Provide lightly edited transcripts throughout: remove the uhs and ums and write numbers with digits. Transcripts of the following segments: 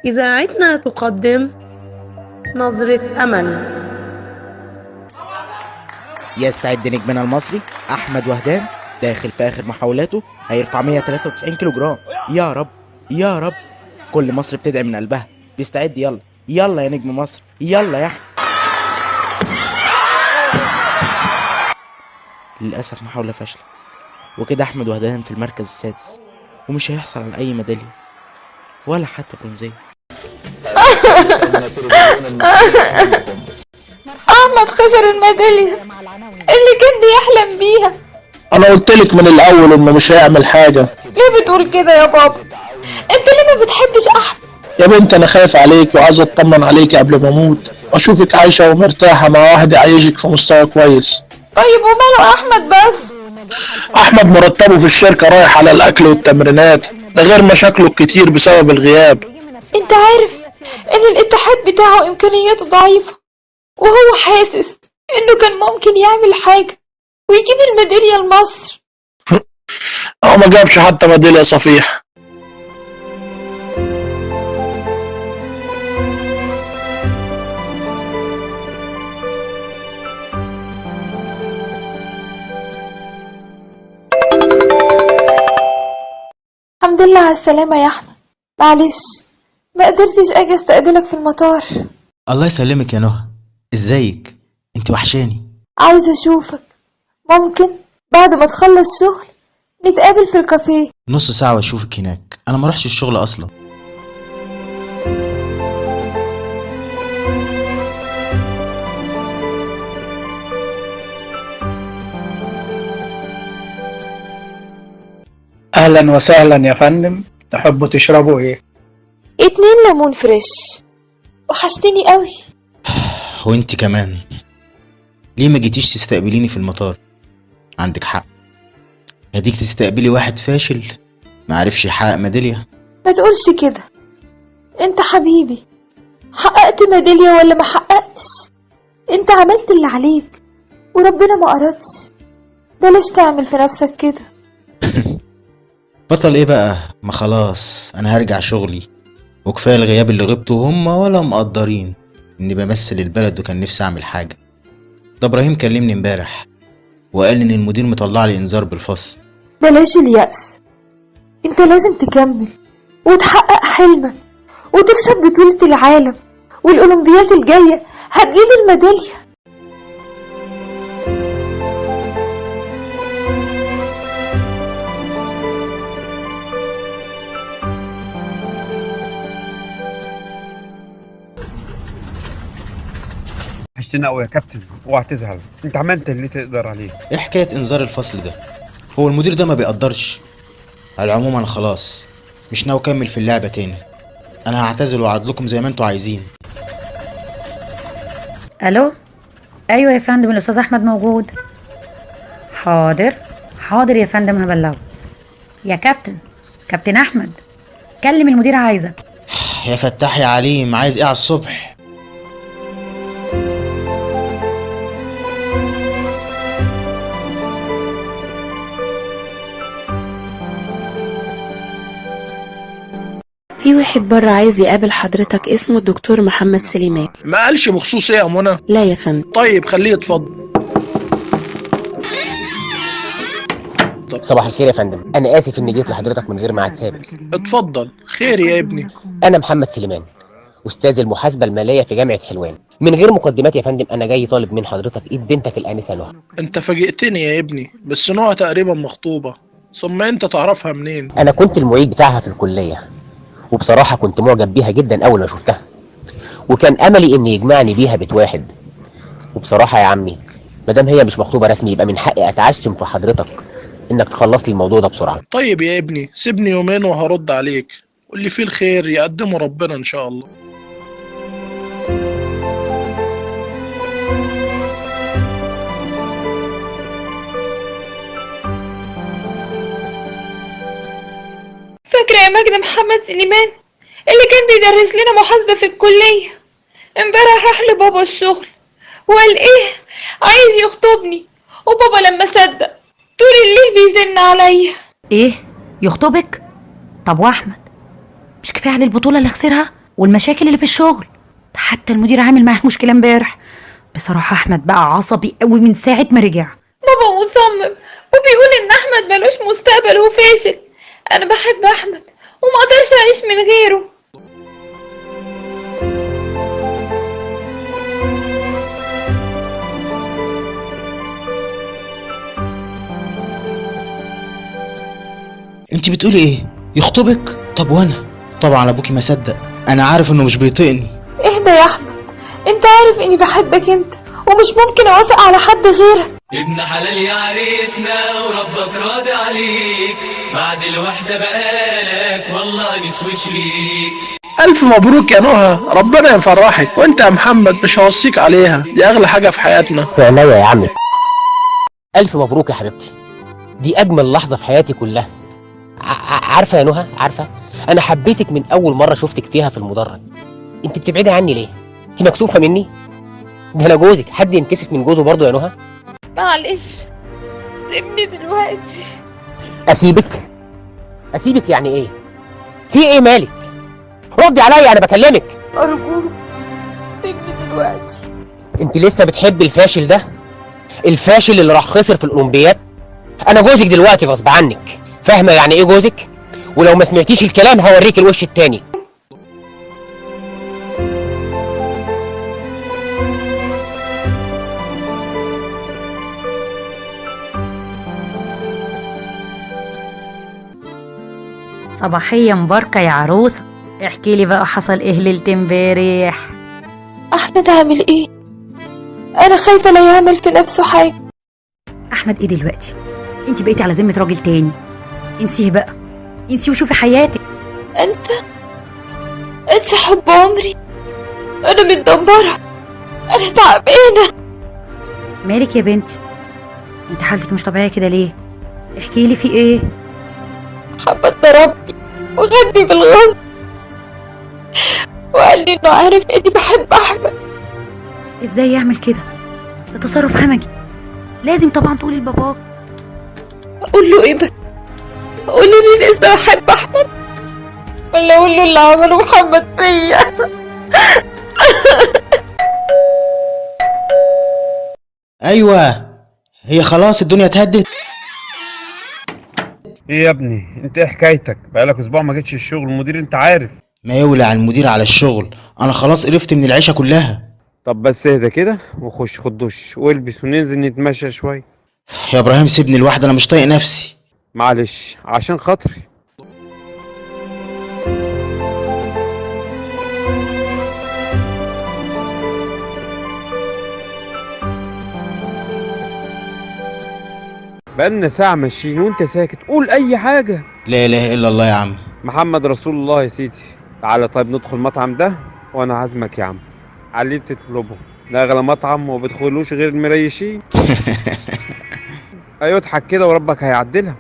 إذاعتنا تقدم نظرة أمل. يستعد نجمنا المصري أحمد وهدان داخل في آخر محاولاته، هيرفع 193 كيلو جرام. يا رب يا رب، كل مصر بتدعي من قلبها. بيستعد، يلا يلا يا نجم مصر، يلا يا أحمد. للأسف محاولة فاشلة، وكده أحمد وهدان في المركز السادس، ومش هيحصل على أي ميدالية ولا حتى برونزية. أحمد خسر الميدالية اللي كان بيحلم بيها. أنا قلتلك من الأول إنه مش هيعمل حاجة. ليه بتقول كده يا بابا؟ أنت ليه ما بتحبش أحمد؟ يا بنت أنا خايف عليك وعايز أطمن عليك قبل ما أموت، وأشوفك عايشة ومرتاحة مع واحد يعيشك في مستوى كويس. طيب وماله أحمد بس؟ أحمد مرتبه في الشركة رايح على الأكل والتمرينات، ده غير مشاكله الكتير بسبب الغياب. أنت عارف إن الاتحاد بتاعه إمكانياته ضعيفة، وهو حاسس إنه كان ممكن يعمل حاجة ويجيب الميدالية لمصر. هو ما جابش حتى ميدالية صفيح. الحمد لله على السلامة يا أحمد، معلش ما قدرتش أجي استقبلك في المطار. الله يسلمك يا نهى، ازيك؟ انت وحشاني. عايزة أشوفك، ممكن بعد ما تخلص شغل نتقابل في الكافيه؟ نص ساعة واشوفك هناك، انا ما رحتش الشغل اصلا. أهلا وسهلا يا فندم، تحبوا تشربوا إيه؟ 2 ليمون فريش. وحشتني قوي. وانت كمان، ليه ما جيتيش تستقبليني في المطار؟ عندك حق، هديك تستقبلي واحد فاشل ما عرفش يحقق ميدالية. ما تقولش كده، انت حبيبي، حققت ميدالية ولا ما حققتش؟ انت عملت اللي عليك وربنا ما أردش. بلاش تعمل في نفسك كده. بطل ايه بقى؟ ما خلاص انا هرجع شغلي، وكفاية الغياب اللي غبته هما ولا مقدرين اني بمثل البلد، وكان نفسي اعمل حاجة. ده ابراهيم كلمني امبارح وقال ان المدير مطلع لي انذار بالفصل. بلاش اليأس، انت لازم تكمل وتحقق حلمك وتكسب بطولة العالم، والأولمبيات الجاية هتجيب الميدالية. وحشتنا قوي يا كابتن، اوعى تزعل، انت عملت اللي تقدر عليه. ايه حكاية انذار الفصل ده؟ هو المدير ده ما بيقدرش؟ على العموم انا خلاص مش ناوي اكمل في اللعبة تاني، انا هعتزل واقعد لكم زي ما انتوا عايزين. الو، ايوه يا فندم، الاستاذ احمد موجود. حاضر حاضر يا فندم، هبلغه. يا كابتن احمد، كلم المدير عايزك. يا فتاح يا عليم، عايز ايه على الصبح؟ في واحد بره عايز يقابل حضرتك، اسمه الدكتور محمد سليمان. ما قالش بخصوص إيه يا منى؟ لا يا فندم. طيب خليه يتفضل. صباح الخير يا فندم، انا اسف اني جيت لحضرتك من غير ميعاد سابق. اتفضل، خير يا ابني. انا محمد سليمان، استاذ المحاسبه الماليه في جامعه حلوان. من غير مقدمات يا فندم، انا جاي طالب من حضرتك ايد بنتك الانسه نهى. انت فاجئتني يا ابني، بس نهى تقريبا مخطوبه، ثم انت تعرفها منين؟ انا كنت المعيد بتاعها في الكليه، وبصراحه كنت معجب بيها جدا اول ما شفتها، وكان املي ان يجمعني بيها بيت واحد. وبصراحه يا عمي، مادام هي مش مخطوبه رسمي، يبقى من حقي اتعشم في حضرتك انك تخلص لي الموضوع ده بسرعه. طيب يا ابني، سيبني يومين وهرد عليك، واللي فيه الخير يقدمه ربنا ان شاء الله. فاكرة يا مجد محمد سليمان اللي كان بيدرس لنا محاسبة في الكلية؟ امبارح راح لبابا الشغل وقال ايه، عايز يخطبني، وبابا لما صدق طول الليل بيزن عليا. ايه، يخطبك؟ طب واحمد مش كفايه على البطوله اللي خسرها والمشاكل اللي في الشغل ده، حتى المدير عامل معاه مشكله امبارح. بصراحه احمد بقى عصبي قوي من ساعه ما رجع. بابا مصمم وبيقول ان احمد ملوش مستقبل وفاشل. انا بحب احمد وما اقدرش اعيش من غيره. انت بتقولي ايه؟ يخطبك؟ طب وانا؟ طبعا ابوكي ما صدق، انا عارف انه مش بيطيقني. اهدى يا احمد، انت عارف اني بحبك انت ومش ممكن اوافق على حد غيرك. ابن حلال يا عريسنا وربك راضي عليك، بعد الوحدة بقالك والله نسوي شريك. الف مبروك يا نهى، ربنا يفرحك. وانت يا محمد مش هوصيك عليها، دي اغلى حاجه في حياتنا. في عينيا يا عمي. الف مبروك يا حبيبتي، دي اجمل لحظه في حياتي كلها. عارفه يا نهى، عارفه انا حبيتك من اول مره شفتك فيها في المدرج. انت بتبعدي عني ليه؟ انت مكسوفه مني؟ ده انا جوزك، حد ينكسف من جوزه برضه يا نهى؟ معلش سيبني دلوقتي. اسيبك؟ اسيبك يعني ايه؟ في ايه مالك؟ ردي عليا انا بكلمك. ارجوك سيبني دلوقتي. انت لسه بتحبي الفاشل ده؟ الفاشل اللي راح خسر في الاولمبياد؟ انا جوزك دلوقتي غصب عنك، فاهمه يعني ايه جوزك؟ ولو ما سمعتيش الكلام هوريك الوش التاني. صباحيه مباركه يا عروسه، احكي لي بقى حصل ايه ليله امبارح؟ احمد عامل ايه؟ انا خايفه لا يعمل في نفسه حاجه. احمد ايه دلوقتي؟ انت بقيتي على ذمه راجل تاني، انسيه بقى، انسيه وشوفي حياتك. انت حب عمري، انا متدمره، انا تعبانه. مالك يا بنتي؟ انت حالتك مش طبيعيه كده ليه؟ احكي لي في ايه؟ محمد ضربني وغني بالغصب وقال لي انه عارف اني بحب احمد. ازاي يعمل كده؟ ده تصرف همجي، لازم طبعا تقولي لباباك. اقول له ايه بس؟ اقول له اني لسه بحب احمد ولا اقول له اللي عمله محمد فيا؟ ايوه، هي خلاص الدنيا اتهدت. ايه يا ابني انت ايه حكايتك؟ بقالك اسبوع ما جيتش الشغل، المدير انت عارف. ما يولع المدير على الشغل، انا خلاص قرفت من العيشه كلها. طب بس اهدى كده وخش خد دش والبس وننزل نتمشى شويه. يا ابراهيم سيبني لوحدي، انا مش طايق نفسي. معلش عشان خاطري. بقالنا ساعة ماشيين وانت ساكت، قول اي حاجة. لا اله الا الله يا عم. محمد رسول الله يا سيدي. تعالى طيب ندخل المطعم ده وانا عازمك يا عم على اللي بتطلبه، ده اغلى مطعم وما بيدخلوش غير المريشين. ايوه اضحك كده وربك هيعدلها.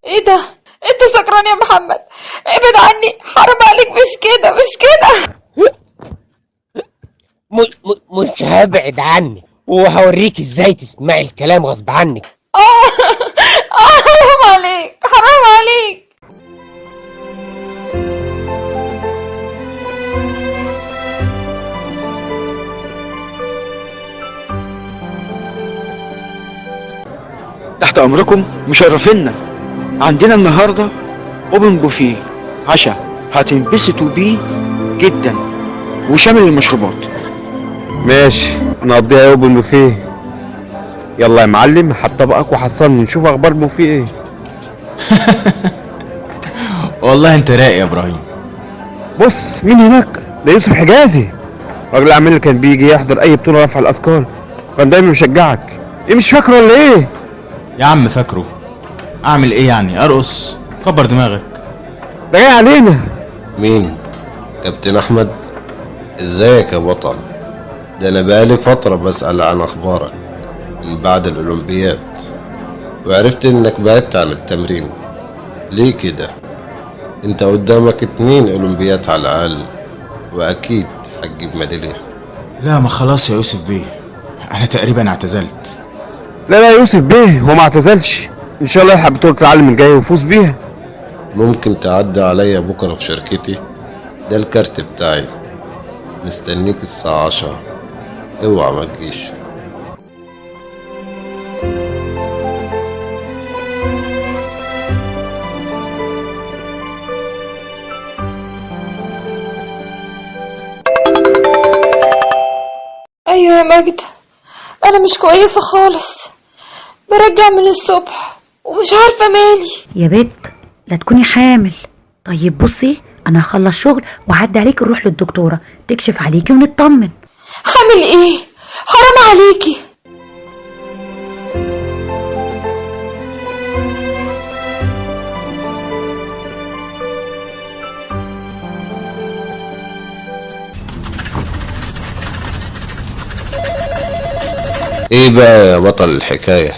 ايه ده؟ انت سكران يا محمد، ابعد عني، حرام عليك، مش كده مش كده. مش هبعد عنك، وهوريك ازاي تسمعي الكلام غصب عنك. حرام عليك حرام عليك. تحت امركم مشرفينا. عندنا النهارده اوبن بوفيه عشاء هتنبسطوا بيه جدا وشامل المشروبات. ماشي نقضيها يوم بالبوفيه. يلا يا معلم هات طبقك وحصلني نشوف اخبار البوفيه ايه. والله انت رايق يا ابراهيم. بص مين هناك؟ ده يوسف حجازي، راجل اعمال اللي كان بيجي يحضر اي بطوله رفع الاثقال، كان دايما بيشجعك. ايه مش فاكره ولا ايه؟ يا عم فاكره. اعمل ايه يعني؟ ارقص؟ كبر دماغك. ده جاي علينا. مين؟ كابتن احمد؟ ازيك يا بطل؟ ده انا بقالي فترة بسأل عن اخبارك من بعد الاولمبياد، وعرفت انك بعدت عن التمرين. ليه كده؟ انت قدامك 2 اولمبيات على الاقل، واكيد هتجيب ميدالية. لا ما خلاص يا يوسف بيه، انا تقريبا اعتزلت. لا لا يا يوسف بيه، هو ما اعتزلش، ان شاء الله يلحق بطولة العالم الجاي ويفوز بيها. ممكن تعدي عليا بكرة في شركتي؟ ده الكارت بتاعي، مستنيك الساعة 10، اوعى ما تجيش. ايوه يا ماجدة، انا مش كويسة خالص، برجع من الصبح ومش عارفة مالي. يا بت لا تكوني حامل. طيب بصي، انا هخلص شغل وعدي عليك نروح للدكتورة تكشف عليكي ونطمن. حامل ايه؟ حرام عليكي. ايه بقى يا بطل الحكاية؟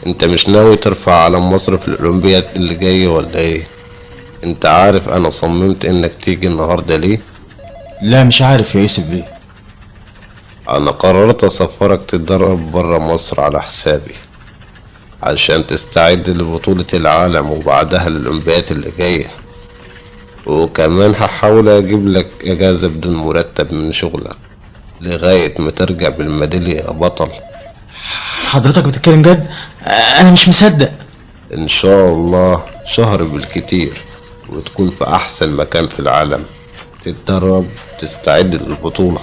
انت مش ناوي ترفع علم مصر في الاولمبياد اللي جاي ولا ايه؟ انت عارف انا صممت انك تيجي النهاردة ليه؟ لا مش عارف يا يوسف بيه. انا قررت اسفرك تتدرب برا مصر على حسابي، عشان تستعد لبطولة العالم وبعدها للأولمبياد اللي جاية، وكمان هحاول اجيب لك اجازة بدون مرتب من شغلك لغاية ما ترجع بالميدالية يا بطل. حضرتك بتتكلم جد؟ انا مش مصدق. ان شاء الله شهر بالكتير وتكون في احسن مكان في العالم، تتدرب تستعد للبطولة.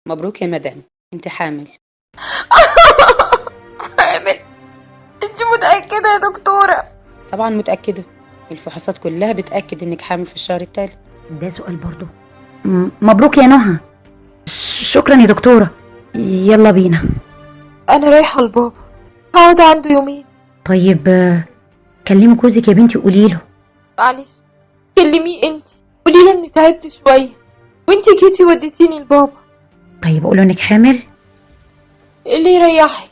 مبروك يا مدام، انت حامل. حامل؟ انت متأكدة يا دكتورة؟ طبعا متأكدة، الفحوصات كلها بتأكد انك حامل في الشهر الثالث. ده سؤال برضو. مبروك يا نهى. شكرا يا دكتورة، يلا بينا. انا رايحة لبابا، هقعد عنده يومين. طيب كلمي جوزك يا بنتي وقولي له. معلش كلميه انت، قولي له اني تعبت شوية وانت جيتي وديتيني لبابا. طيب قوله انك حامل. اللي يريحك،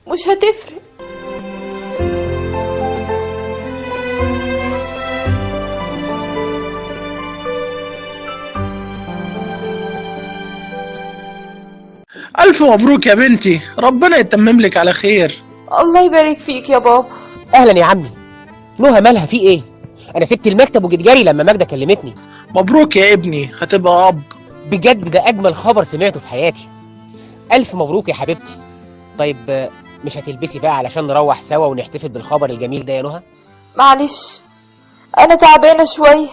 مش هتفرق. الف مبروك يا بنتي، ربنا يتمم لك على خير. الله يبارك فيك يا بابا. اهلا يا عمي. نهى مالها في ايه؟ انا سبت المكتب وجيت جري لما ماجدة كلمتني. مبروك يا ابني، هتبقى اب. بجد ده اجمل خبر سمعته في حياتي. الف مبروك يا حبيبتي. طيب مش هتلبسي بقى علشان نروح سوا ونحتفل بالخبر الجميل ده يا نهى؟ معلش انا تعبانة شوية،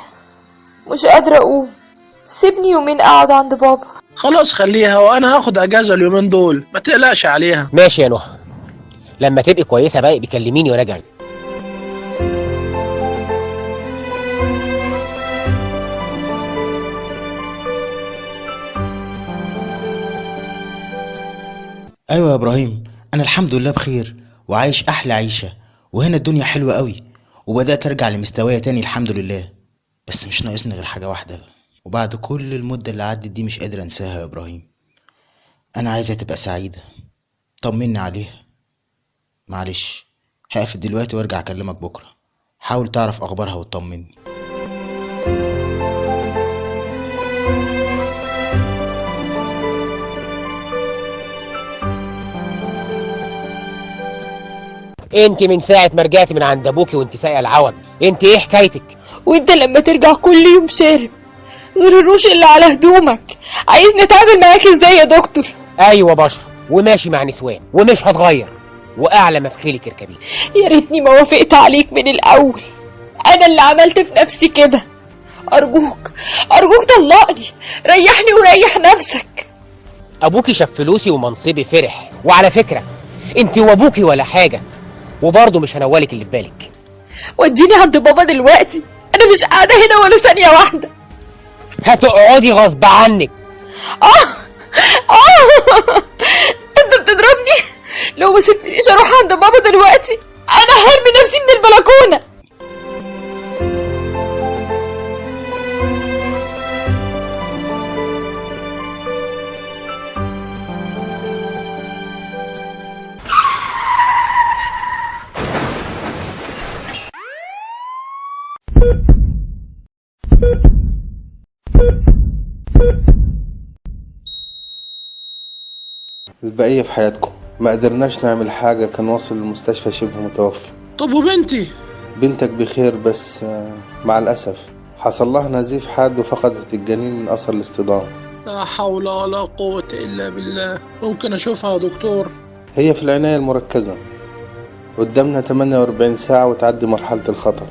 مش قادرة اقوم، سيبني يومين اقعد عند بابا. خلاص خليها، وانا هاخد اجازة اليومين دول، ما تقلقش عليها. ماشي يا نهى، لما تبقي كويسة بقى بكلميني وانا جاي. ايوه يا ابراهيم، انا الحمد لله بخير وعايش احلى عيشه، وهنا الدنيا حلوه قوي، وبدات ارجع لمستوايا تاني الحمد لله. بس مش ناقصني غير حاجه واحده، وبعد كل المده اللي عدت دي مش قادر انساها يا ابراهيم. انا عايزها تبقى سعيده، طمني عليها. معلش هقفل دلوقتي وارجع اكلمك بكره، حاول تعرف اخبارها وتطمني. انت من ساعة ما رجعتي من عند ابوكي وانت سايقة العوض، انت ايه حكايتك؟ وانت لما ترجع كل يوم شارب غير الروش اللي على هدومك، عايز نتعامل معاك ازاي يا دكتور؟ ايوه بشرب وماشي مع نسوان ومش هتغير، واعلى ما في خيلك اركبيه. يا ريتني ما وافقت عليك من الاول، انا اللي عملت في نفسي كده. ارجوك ارجوك طلقني، ريحني وريح نفسك. ابوكي شاف فلوسي ومنصبي فرح، وعلى فكرة انت وابوكي ولا حاجة، وبرضه مش هنولك اللي في بالك. وديني عند بابا دلوقتي، انا مش قاعدة هنا ولا ثانية واحدة. هتقعدي غصب عنك. انت بتضربني؟ لو ما سبتنيش اروح عند بابا دلوقتي انا هرمي نفسي من البلكونة. البقية في حياتكم. ما قدرناش نعمل حاجة، كان واصل المستشفى شبه متوفي. طب وبنتي؟ بنتك بخير، بس مع الأسف حصل لها نزيف حاد وفقدت الجنين من أثر الاصطدام. لا حول ولا قوة إلا بالله. ممكن أشوفها يا دكتور؟ هي في العناية المركزة، قدامنا 48 ساعة وتعدي مرحلة الخطر.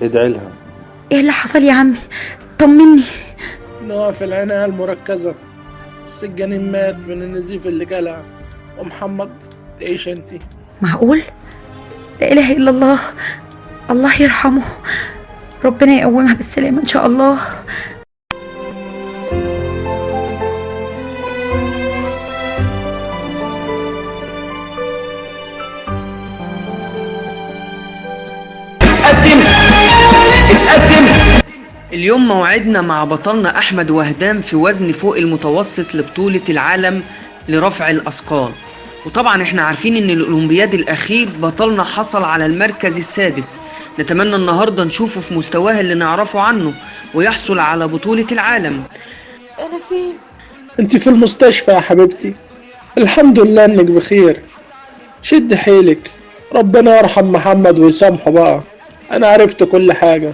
ادعي لها. ايه اللي حصل يا عمي؟ طمني. لا في العناية المركزة، بس الجنين مات من النزيف اللي جالها. ومحمد تعيش انتي. معقول؟ لا اله الا الله. الله يرحمه، ربنا يقومها بالسلامة ان شاء الله. اليوم موعدنا مع بطلنا أحمد وهدان في وزن فوق المتوسط لبطولة العالم لرفع الأثقال. وطبعا احنا عارفين ان الأولمبياد الأخير بطلنا حصل على المركز السادس. نتمنى النهاردة نشوفه في مستواه اللي نعرفه عنه ويحصل على بطولة العالم. أنا فين؟ انت في المستشفى يا حبيبتي. الحمد لله انك بخير. شد حيلك، ربنا يرحم محمد ويسامحه بقى. انا عرفت كل حاجة،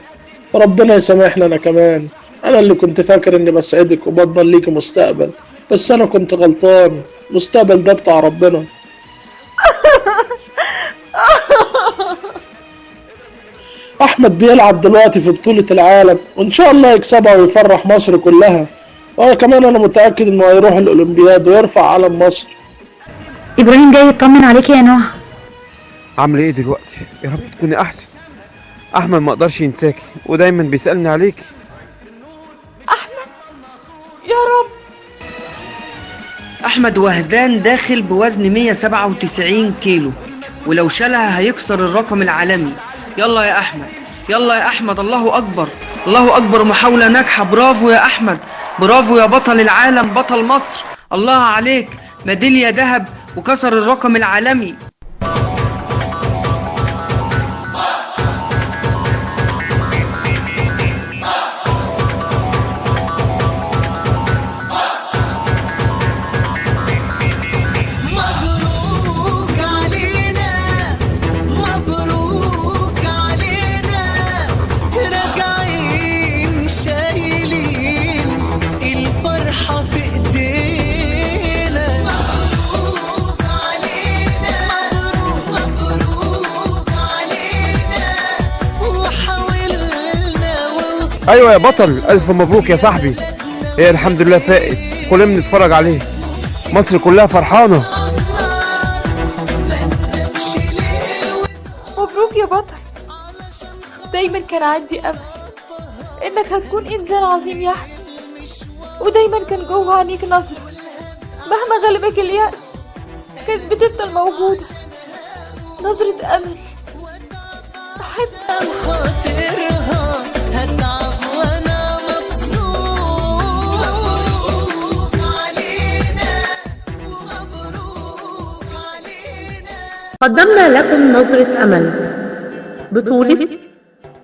ربنا يسامحنا. انا كمان، انا اللي كنت فاكر اني بسعدك وبضمن ليكي مستقبل، بس انا كنت غلطان. المستقبل ده بتاع ربنا. احمد بيلعب دلوقتي في بطولة العالم، وان شاء الله يكسبها ويفرح مصر كلها. وانا كمان انا متأكد انه هيروح الاولمبياد ويرفع علم مصر. ابراهيم جاي يطمن عليك يا نوح. عامله ايه دلوقتي؟ يا رب تكوني احسن. احمد ما قدرش ينساكي ودايما بيسألني عليكي. أحمد يا رب. أحمد وهدان داخل بوزن 197 كيلو، ولو شالها هيكسر الرقم العالمي. يلا يا أحمد، يلا يا أحمد. الله أكبر، الله أكبر. محاولة ناجحة. برافو يا أحمد، برافو يا بطل العالم، بطل مصر. الله عليك، ميدالية ذهب وكسر الرقم العالمي. ايوه يا بطل، الف مبروك يا صاحبي. هي الحمد لله فائت، كلنا بنتفرج عليه، مصر كلها فرحانه. مبروك يا بطل. دايما كان عندي امل انك هتكون انسان عظيم يا احمد، ودايما كان جوه عينيك نظرة مهما غلبك اليأس كانت بتفضل موجودة، نظرة امل. احب خاطرها هتعب وانا مبسوط. مبروك علينا ومبروك علينا. قدمنا لكم نظرة أمل بطولة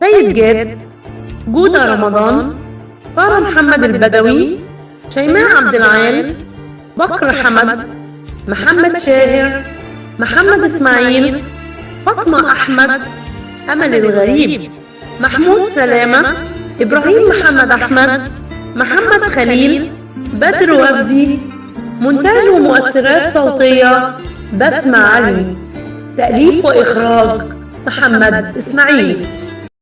سيد جاد، جودة رمضان، سارة محمد البدوي، شيماء عبد العال، بكر حمد، محمد شاهر، محمد إسماعيل، فاطمة أحمد، أمل الغريب، محمود سلامة، إبراهيم محمد أحمد، محمد خليل، بدر وفدي. مونتاج ومؤثرات صوتية بسمة علي. تأليف وإخراج محمد إسماعيل.